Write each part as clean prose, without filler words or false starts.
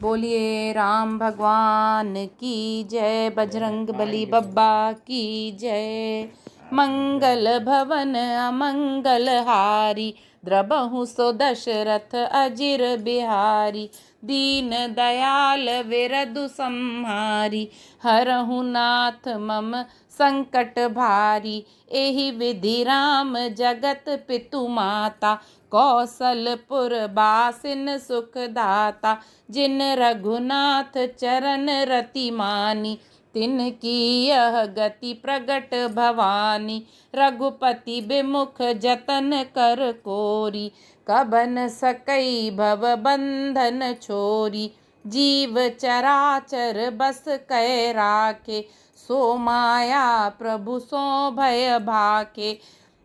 बोलिए राम भगवान की जय, बजरंग बली बब्बा की जय। मंगल भवन अमंगल हारी, द्रबहु सो दशरथ अजिर बिहारी। दीन दयाल विरधु संहारी, हरहु नाथ मम संकट भारी। एहि विधि राम जगत पितु माता, कौशलपुर बासिन सुखदाता। जिन रघुनाथ चरण रति मानी, तिनकी यह गति प्रगट भवानी। रघुपति बिमुख जतन कर कोरी, कबन सकई भव बंधन छोरी। जीव चराचर बस कै राखे, सो माया प्रभु सो भय भाखे।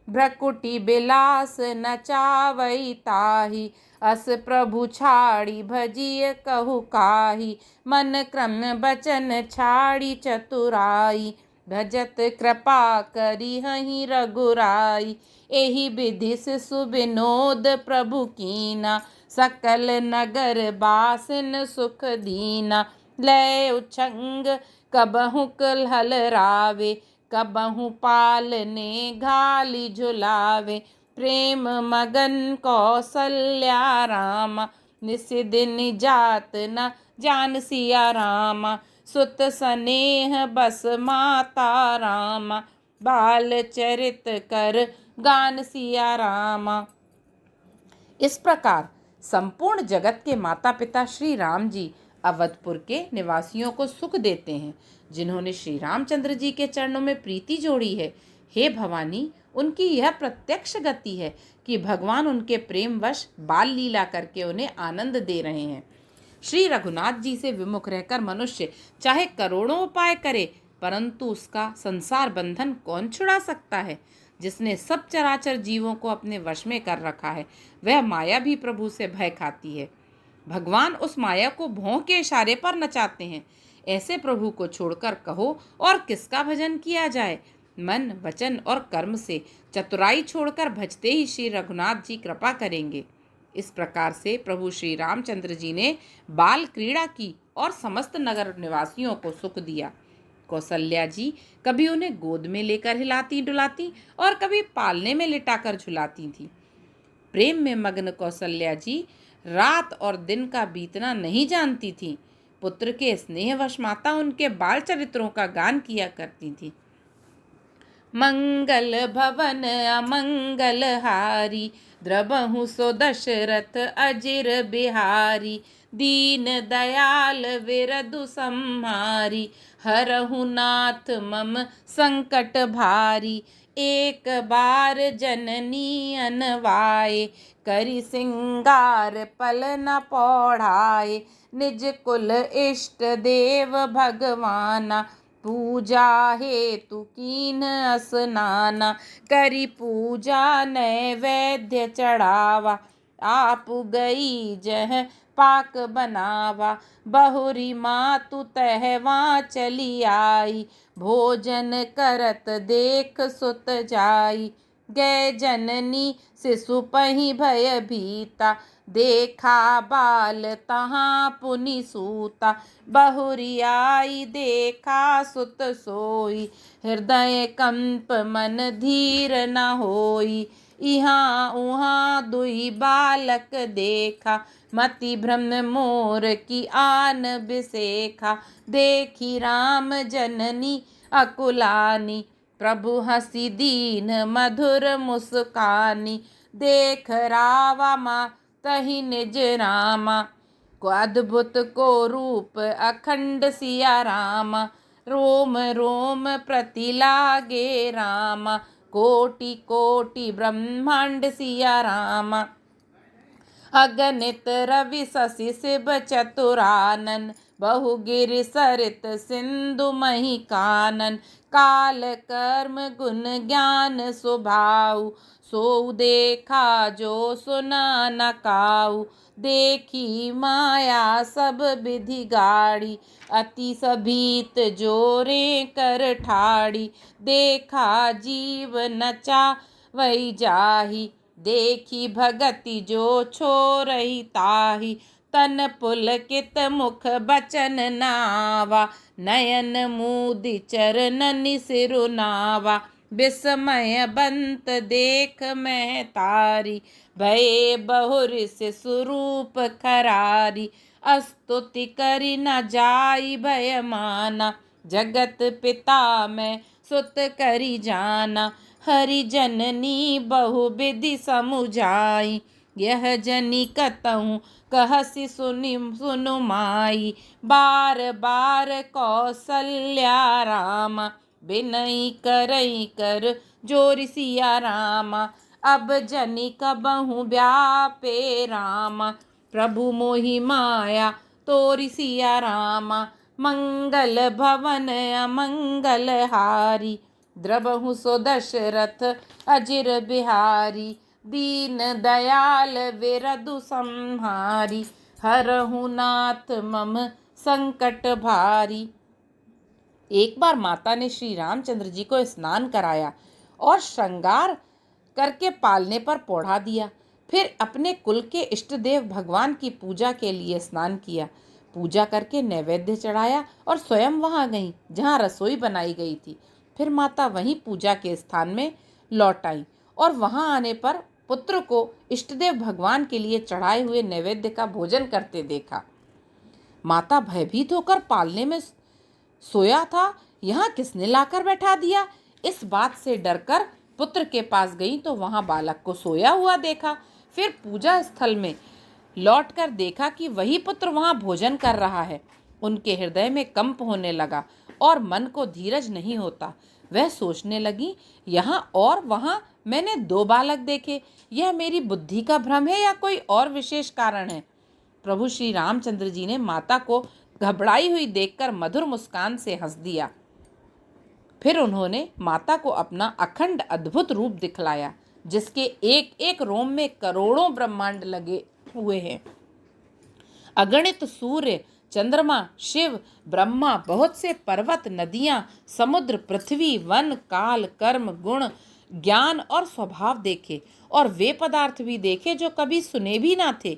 भ्रकुटी बिलास नचावई ताहि, अस प्रभु छाड़ी भजिय कहु काही। मन क्रम बचन छाड़ी चतुराई, भजत कृपा करी हहि रघुराई। एहि विधि सिसु विनोद प्रभु कीना, सकल नगर बासिन सुख दीना। लय उछंग कबहु कलहल रावे, कबहु पालने घाली झुलावे। प्रेम मगन कौशल्या रामा, निस दिन जात न जान सिया रामा। सुत स्नेह बस माता रामा, बाल चरित कर गान सिया रामा। इस प्रकार संपूर्ण जगत के माता पिता श्री राम जी अवधपुर के निवासियों को सुख देते हैं, जिन्होंने श्री रामचंद्र जी के चरणों में प्रीति जोड़ी है। हे भवानी, उनकी यह प्रत्यक्ष गति है कि भगवान उनके प्रेमवश बाल लीला करके उन्हें आनंद दे रहे हैं। श्री रघुनाथ जी से विमुख रहकर मनुष्य चाहे करोड़ों उपाय करे, परंतु उसका संसार बंधन कौन छुड़ा सकता है। जिसने सब चराचर जीवों को अपने वश में कर रखा है, वह माया भी प्रभु से भय खाती है। भगवान उस माया को भौं के इशारे पर नचाते हैं। ऐसे प्रभु को छोड़कर कहो और किसका भजन किया जाए। मन वचन और कर्म से चतुराई छोड़कर भजते ही श्री रघुनाथ जी कृपा करेंगे। इस प्रकार से प्रभु श्री रामचंद्र जी ने बाल क्रीड़ा की और समस्त नगर निवासियों को सुख दिया। कौशल्या जी कभी उन्हें गोद में लेकर हिलाती डुलाती और कभी पालने में लिटाकर झुलाती थी। प्रेम में मग्न कौशल्या जी रात और दिन का बीतना नहीं जानती थी। पुत्र के स्नेहवश माता उनके बाल चरित्रों का गान किया करती थी। मंगल भवन अमंगल हारी, द्रबहु सो दशरथ अजिर बिहारी। दीन दयाल विरधु संहारी, हरहु नाथ मम संकट भारी। एक बार जननी अनवाए, करि सिंगार पल न पौढ़ाए। निज कुल इष्ट देव भगवाना, पूजा हेतु कीन स्नाना। करी पूजा नैवेद्य चढ़ावा, आप गई जह पाक बनावा। बहुरी मातु तहवा चली आई, भोजन करत देख सुत जाई। गए जननी शिशु पहि भय भीता, देखा बाल तहाँ पुनि सूता। बहुरी आई देखा सुत सोई, हृदय कंप मन धीर न होई। इहाँ उहाँ दुई बालक देखा, मति भ्रम मोर की आन बिसेखा। देखी राम जननी अकुलानी, प्रभु हंसी दीन मधुर मुस्कानी। देख रावा माँ तहि निज रामा, को अद्भुत को रूप अखंड सिया रामा। रोम रोम प्रति लागे रामा, कोटि कोटि ब्रह्मांड सिया रामा। अगणित रवि शशि शिव चतुरानन, बहुगिर सरित सिंधु मही कानन। काल कर्म गुण ज्ञान स्वभाव, सो देखा जो सुना न काऊ। देखी माया सब विधि गाड़ी, अति सभीत जोरे कर ठाड़ी। देखा जीव नचा वही जाही, देखी भगति जो छोरही ताही। तन पुलकित मुख बचन नावा, नयन मूदि चरणनि सिरु नावा। विस्मय बंत देख मैं तारी, भये बहुरिस स्वरूप खरारी। स्तुति करि न जाई भय माना, जगत पिता मैं सुत करि जाना। हरि जननी बहु विधि समुझाई, यह जनि कतहु कहसि सुनु माई। बार बार कौसल्या रामा, बिनई करई कर जोरि सिया रामा। अब जनि कबहु व्यापे रामा, प्रभु मोहि माया तोरि सिया रामा। मंगल भवन अमंगल हारी, द्रबहु सो दशरथ अजिर बिहारी। दीन दयाल विरधु संहारी, हरहु नाथ मम संकट भारी। एक बार माता ने श्री रामचंद्र जी को स्नान कराया और श्रृंगार करके पालने पर पौढ़ा दिया। फिर अपने कुल के इष्ट देव भगवान की पूजा के लिए स्नान किया। पूजा करके नैवेद्य चढ़ाया और स्वयं वहां गई जहां रसोई बनाई गई थी। फिर माता वहीं पूजा के स्थान में लौट आई और वहां आने पर पुत्र को इष्टदेव भगवान के लिए चढ़ाए हुए नैवेद्य का भोजन करते देखा। माता भयभीत होकर पालने में सोया था, यहाँ किसने लाकर बैठा दिया? इस बात से डरकर पुत्र के पास गई तो वहां बालक को सोया हुआ देखा। फिर पूजा स्थल में लौटकर देखा कि वही पुत्र वहां भोजन कर रहा है। उनके हृदय में कंप होने लगा और मन को धीरज नहीं होता। वह सोचने लगी, यहाँ और वहाँ मैंने दो बालक देखे, यह मेरी बुद्धि का भ्रम है या कोई और विशेष कारण है? प्रभु श्री रामचंद्र जी ने माता को घबराई हुई देखकर मधुर मुस्कान से हंस दिया। फिर उन्होंने माता को अपना अखंड अद्भुत रूप दिखलाया, जिसके एक एक रोम में करोड़ों ब्रह्मांड लगे हुए हैं। अगणित सूर्य, चंद्रमा, शिव, ब्रह्मा, बहुत से पर्वत, नदियां, समुद्र, पृथ्वी, वन, काल, कर्म, गुण, ज्ञान और स्वभाव देखे और वे पदार्थ भी देखे जो कभी सुने भी ना थे।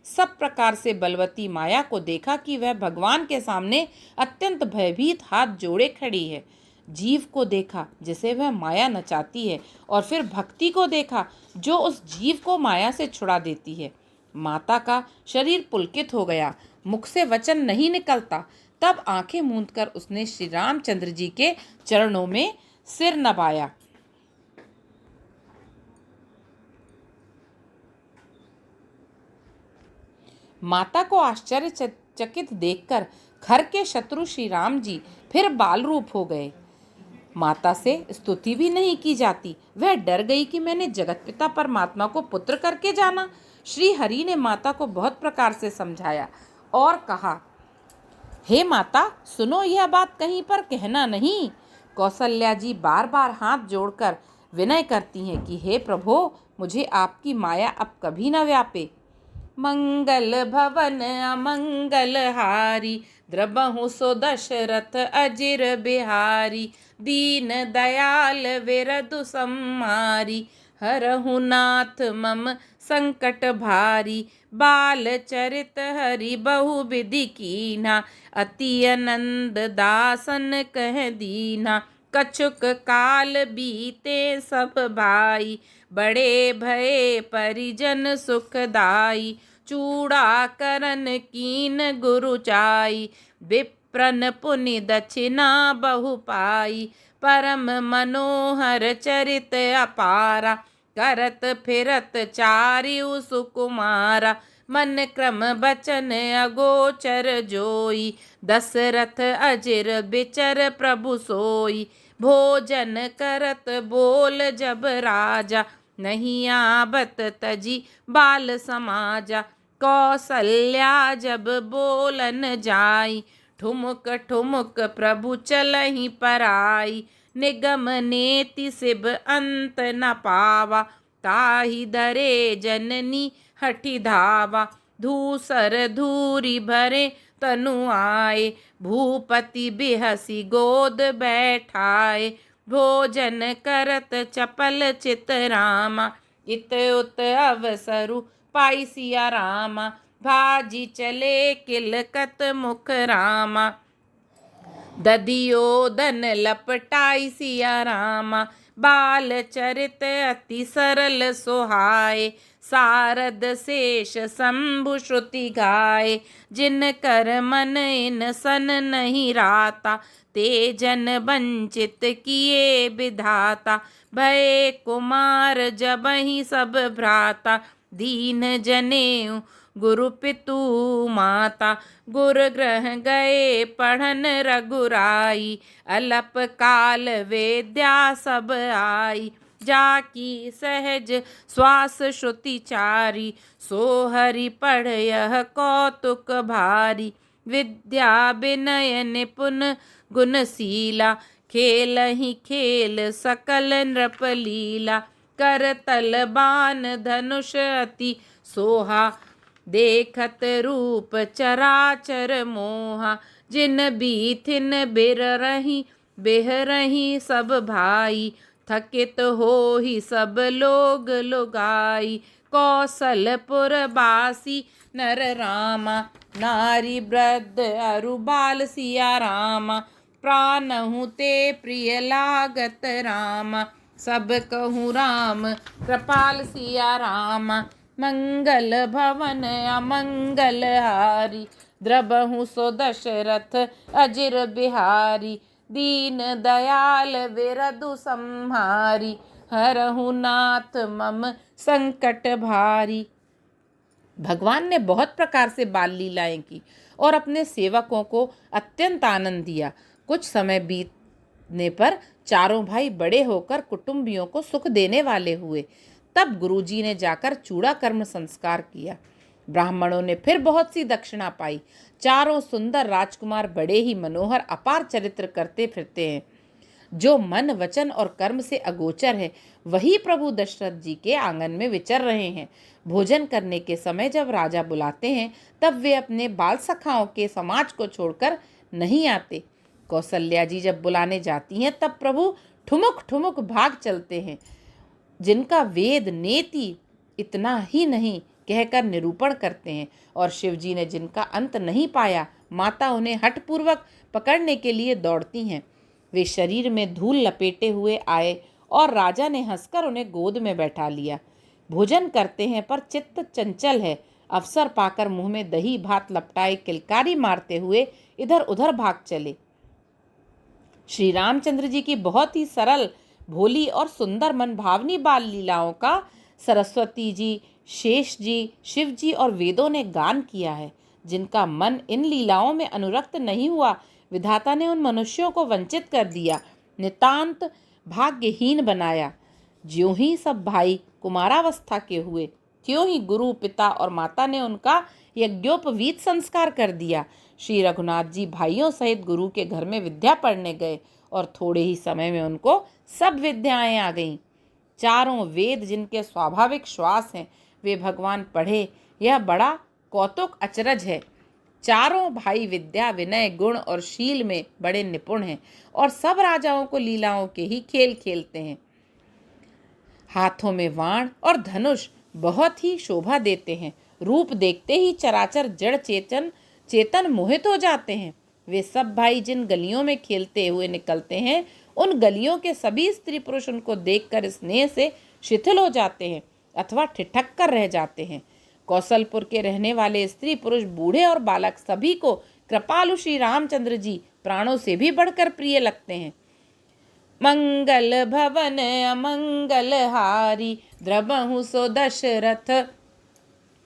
सब प्रकार से बलवती माया को देखा कि वह भगवान के सामने अत्यंत भयभीत हाथ जोड़े खड़ी है। जीव को देखा जिसे वह माया नचाती है और फिर भक्ति को देखा जो उस जीव को माया से छुड़ा देती है। माता का शरीर पुलकित हो गया, मुख से वचन नहीं निकलता। तब आंखें मूंदकर उसने श्री रामचंद्र जी के चरणों में सिर नवाया। माता को आश्चर्यचकित देखकर घर के शत्रु श्री राम जी फिर बाल रूप हो गए। माता से स्तुति भी नहीं की जाती। वह डर गई कि मैंने जगत पिता परमात्मा को पुत्र करके जाना। श्री हरि ने माता को बहुत प्रकार से समझाया और कहा, हे माता, सुनो, यह बात कहीं पर कहना नहीं। कौसल्या जी बार बार हाथ जोड़कर विनय करती हैं कि हे प्रभो, मुझे आपकी माया अब कभी न व्यापे। मंगल भवन अमंगल हारी, द्रबहु सो दशरथ अजिर बिहारी। दीन दयाल विरधु संहारी, हरहु नाथ मम संकट भारी। बाल चरित हरि बहु विधि कीन्हा, अति आनंद दासन कह दीन्हा। कछुक काल बीते सब भाई, बड़े भये परिजन सुखदाई। चूड़ा करन कीन गुरु चाई, विप्रन पुनि दक्षिणा बहु पाई। परम मनोहर चरित अपारा, करत फिरत चारिउ सुकुमारा। मन क्रम बचन अगोचर जोई, दशरथ अजिर बिचर प्रभु सोई। भोजन करत बोल जब राजा, नहीं आवत तजी बाल समाजा। कौसल्या जब बोलन जाई, ठुमुक ठुमुक प्रभु चलहि पराई। निगम नेति सिब अंत न पावा, ताहि धरे जननी हठि धावा। धूसर धूरी भरे तनु आए, भूपति बिहसी गोद बैठाए। भोजन करत चपल चित रामा, इत उत अवसरु पाई सिया रामा। भाजी चले किलकत मुख रामा। दधियोदन लपटाई सिया रामा। बाल चरित अति सरल सुहाए। सारद शेष शंभु श्रुति गाए। जिन कर मन इन सन नहीं राता। ते जन वंचित किए विधाता। भय कुमार जबहि सब भ्राता। दीन जनेऊ गुरु पितु माता। गुर ग्रह गए पढ़न रघुराई। अलप काल वेद्या सब आई। जाकी सहज श्वास श्रुति चारी। सो हरि पढ़ यह कौतुक भारी। विद्या विनय निपुण गुणशीला। खेल ही खेल सकल नृप लीला। कर तल बान धनुष अति सोहा। देखत रूप चराचर मोहा। जिन बीथिन बिर रही बेह रही सब भाई। थकित हो ही सब लोग लुगाई। कौशलपुर बासी नर रामा। नारी वृद्ध अरु बाल सिया रामा। प्राणहु ते प्रिय लागत रामा। सब कहूँ राम कृपाल सिया रामा। मंगल भवन अमंगल हारी। द्रबहु सो दशरथ अजिर बिहारी। दीन दयाल विरधु संहारी। हरहु नाथ मम संकट भारी। भगवान ने बहुत प्रकार से बाल लीलाएं की और अपने सेवकों को अत्यंत आनंद दिया। कुछ समय बीतने पर चारों भाई बड़े होकर कुटुंबियों को सुख देने वाले हुए। तब गुरुजी ने जाकर चूड़ा कर्म संस्कार किया। ब्राह्मणों ने फिर बहुत सी दक्षिणा पाई। चारों सुंदर राजकुमार बड़े ही मनोहर अपार चरित्र करते फिरते हैं। जो मन वचन और कर्म से अगोचर है वही प्रभु दशरथ जी के आंगन में विचर रहे हैं। भोजन करने के समय जब राजा बुलाते हैं तब वे अपने बाल सखाओं के समाज को छोड़कर नहीं आते। कौशल्या जी जब बुलाने जाती हैं तब प्रभु ठुमुक ठुमुक भाग चलते हैं। जिनका वेद नेति इतना ही नहीं कहकर निरूपण करते हैं। और शिवजी ने जिनका अंत नहीं पाया माता उन्हें हठपूर्वक पकड़ने के लिए दौड़ती हैं। वे शरीर में धूल लपेटे हुए आए और राजा ने हंसकर उन्हें गोद में बैठा लिया। भोजन करते हैं पर चित्त चंचल है। अवसर पाकर मुंह में दही भात लपटाए किलकारी मारते हुए इधर उधर भाग चले। श्री रामचंद्र जी की बहुत ही सरल भोली और सुंदर मन भावनी बाल लीलाओं का सरस्वती जी, शेष जी, शिव जी और वेदों ने गान किया है। जिनका मन इन लीलाओं में अनुरक्त नहीं हुआ विधाता ने उन मनुष्यों को वंचित कर दिया, नितांत भाग्यहीन बनाया। ज्यों ही सब भाई कुमारावस्था के हुए त्यों ही गुरु पिता और माता ने उनका यज्ञोपवीत संस्कार कर दिया। श्री रघुनाथ जी भाइयों सहित गुरु के घर में विद्या पढ़ने गए और थोड़े ही समय में उनको सब विद्याएं आ गईं। चारों वेद जिनके स्वाभाविक श्वास हैं वे भगवान पढ़े, यह बड़ा कौतुक अचरज है। चारों भाई विद्या विनय गुण और शील में बड़े निपुण हैं और सब राजाओं को लीलाओं के ही खेल खेलते हैं। हाथों में वाण और धनुष बहुत ही शोभा देते हैं। रूप देखते ही चराचर जड़ चेतन मोहित हो जाते हैं। वे सब भाई जिन गलियों में खेलते हुए निकलते हैं उन गलियों के सभी स्त्री पुरुष उनको देखकर स्नेह से शिथिल हो जाते हैं अथवा ठिठक कर रह जाते हैं। कौशलपुर के रहने वाले स्त्री पुरुष बूढ़े और बालक सभी को कृपालु श्री रामचंद्र जी प्राणों से भी बढ़कर प्रिय लगते हैं। मंगल भवन अमंगल हारी। द्रबहु सो दशरथ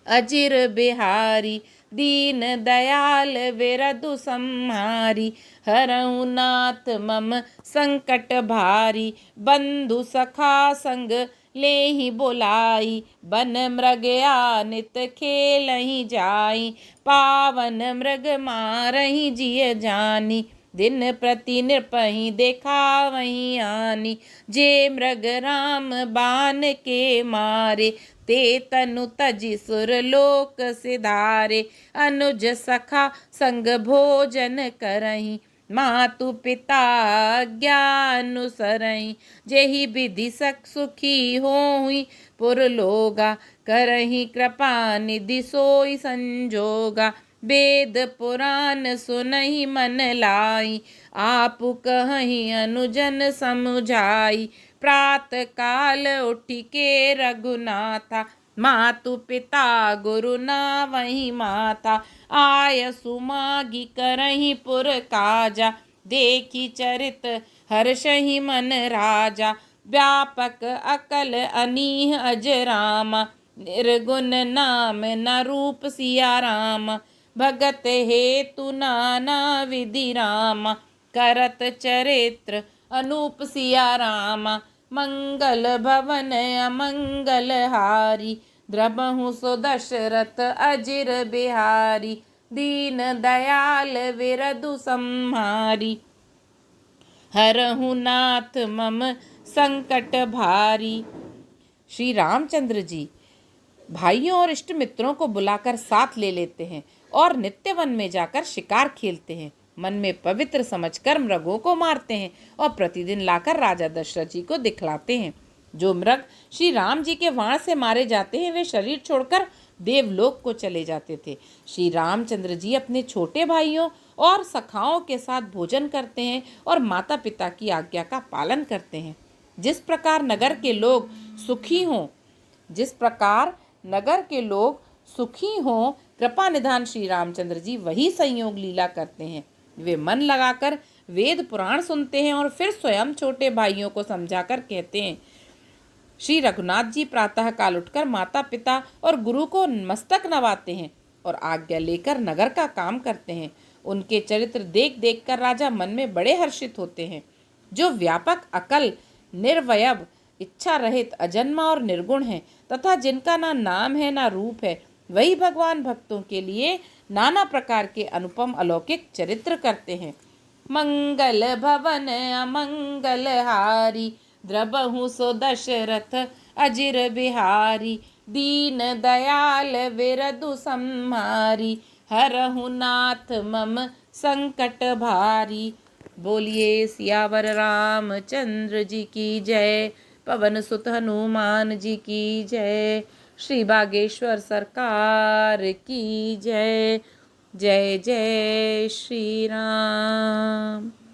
अजिर बिहारी। दीन दयाल विरधु संहारी। हरहु नाथ मम संकट भारी। बंधु सखा संग लेहि बोलाई। बन मृग आनित खेलहि जाई। पावन मृग मारहि जिय जानी। दिन प्रति नृपहि देखावहि आनी। जे मृग राम बान के मारे। ते तनु तजि सुर लोक सिधारे। अनुज सखा संग भोजन करहि। मातु पिता ज्ञानुसरई, जेहि विधि सक सुखी होई, पुर लोगा करही कृपा निधि सोई संजोगा। वेद पुराण सुनहि मन लाई, आप कहीं अनुजन समुझाई। प्रात काल उठि के रघुनाथा, मातु पिता गुरु नावहि माता। आय सुमागी करहि पुर काजा, देखी चरित हर्षहि मन राजा। व्यापक अकल अनीह अजरामा, निर्गुण नाम न रूप सिया राम। भगत हेतु नाना विधि रामा, करत चरित्र अनूप सिया रामा। मंगल भवन अमंगल हारी, द्रबहु सो दशरथ अजिर बिहारी। दीन दयाल विरधु सम्हारी, हरहु नाथ मम संकट भारी। श्री रामचंद्र जी भाइयों और इष्ट मित्रों को बुलाकर साथ ले लेते हैं और नित्य वन में जाकर शिकार खेलते हैं। मन में पवित्र समझकर मृगों को मारते हैं और प्रतिदिन लाकर राजा दशरथ जी को दिखलाते हैं। जो मृग श्री राम जी के वाण से मारे जाते हैं वे शरीर छोड़कर देवलोक को चले जाते थे। श्री रामचंद्र जी अपने छोटे भाइयों और सखाओं के साथ भोजन करते हैं और माता पिता की आज्ञा का पालन करते हैं। जिस प्रकार नगर के लोग सुखी हों, कृपा निधान श्री रामचंद्र जी वही संयोग लीला करते हैं। वे मन लगाकर वेद पुराण सुनते हैं और फिर स्वयं छोटे भाइयों को समझाकर कहते हैं। श्री रघुनाथ जी प्रातः काल उठकर माता पिता और गुरु को मस्तक नवाते हैं और आज्ञा लेकर नगर का काम करते हैं। उनके चरित्र देख देख कर राजा मन में बड़े हर्षित होते हैं। जो व्यापक अकल, निर्वयव, इच्छा रहित, अजन्मा और निर्गुण है तथा जिनका ना नाम है ना रूप है, वही भगवान भक्तों के लिए नाना प्रकार के अनुपम अलौकिक चरित्र करते हैं। मंगल भवन अमंगल हारी, द्रबहु सो दशरथ अजिर बिहारी। दीन दयाल विरधु सम्हारी, हरहु नाथ मम संकट भारी। बोलिए सियावर रामचंद्र जी की जय। पवन सुत हनुमान जी की जय। श्री बागेश्वर सरकार की जय। जय जय श्री राम।